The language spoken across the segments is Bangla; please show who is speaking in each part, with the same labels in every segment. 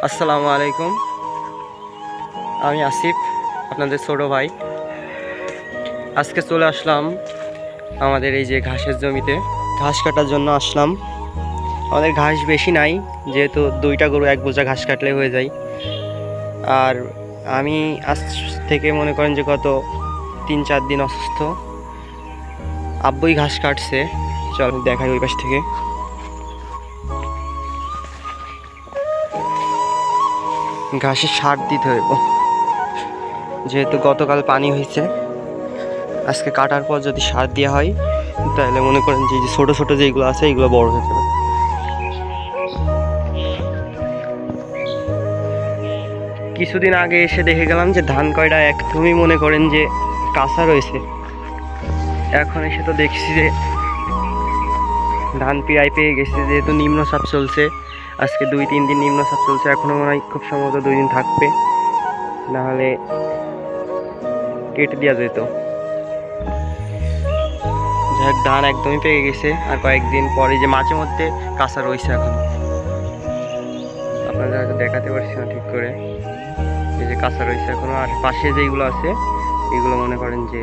Speaker 1: আসসালামু আলাইকুম। আমি আসিফ, আপনাদের ছোট ভাই। আজকে চলে আসলাম আমাদের এই যে ঘাসের জমিতে ঘাস কাটার জন্য আসলাম। আমাদের ঘাস বেশি নাই, যেহেতু 2টা গরু 1 বোঝা ঘাস কাটলে হয়ে যায়। আর আমি আজ থেকে মনে করেন যে গত 3-4 দিন অসুস্থ। আব্বুই ঘাস কাটছে, চল দেখাই ওই পাশ থেকে। ঘাসে সার দিতে হইব, যেহেতু গতকাল পানি হয়েছে। আজকে কাটার পর যদি সার দেওয়া হয় তাহলে মনে করেন যে ছোট ছোট যেগুলো আছে এগুলো বড় হয়ে যাবে। কিছুদিন আগে এসে দেখে গেলাম যে ধান কয়টা একদমই মনে করেন যে কাঁচা রয়েছে। এখন এসে তো দেখছি যে ধান প্রায় পেয়ে গেছে, যেহেতু নিম্নচাপ চলছে। আজকে 2-3 দিন নিম্নচাপ চলছে, এখনো মনে হয় খুব সম্ভবত 2 দিন থাকবে, নাহলে কেটে দেওয়া যেত। যাই হোক, ধান একদমই পেয়ে গেছে। আর কয়েকদিন পরে যে মাঝে মধ্যে কাঁচা রয়েছে এখন, আপনারা হয়তো দেখাতে পারছি না ঠিক করে। এই যে কাঁচা রয়েছে এখনো, আর পাশে যেগুলো আছে এগুলো মনে করেন যে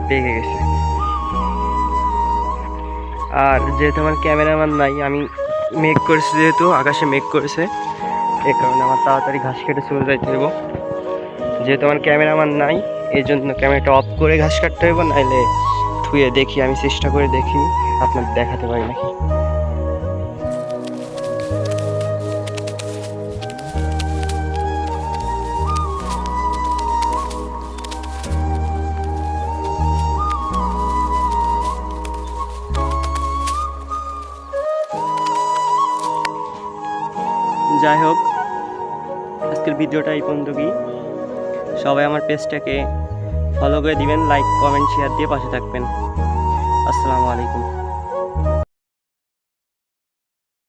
Speaker 1: পেকে গেছে। আর যেহেতু আমার ক্যামেরাম্যান নাই, আমি মেঘ করেছি, যেহেতু আকাশে মেঘ করেছে, এই কারণে আমার তাড়াতাড়ি ঘাস কেটে চলে যাইতে হইব। যেহেতু আমার ক্যামেরাম্যান নাই, এই জন্য ক্যামেরাটা অফ করে ঘাস কাটতে হইব, নাইলে ধুয়ে দেখি, আমি চেষ্টা করে দেখি আপনাদের দেখাতে পারি নাকি। যাই হোক, আজকের ভিডিওটা এই পর্যন্তই। সবাই আমার পেজটাকে ফলো করে দিবেন, লাইক কমেন্ট শেয়ার দিয়ে পাশে থাকবেন। আসসালামু আলাইকুম।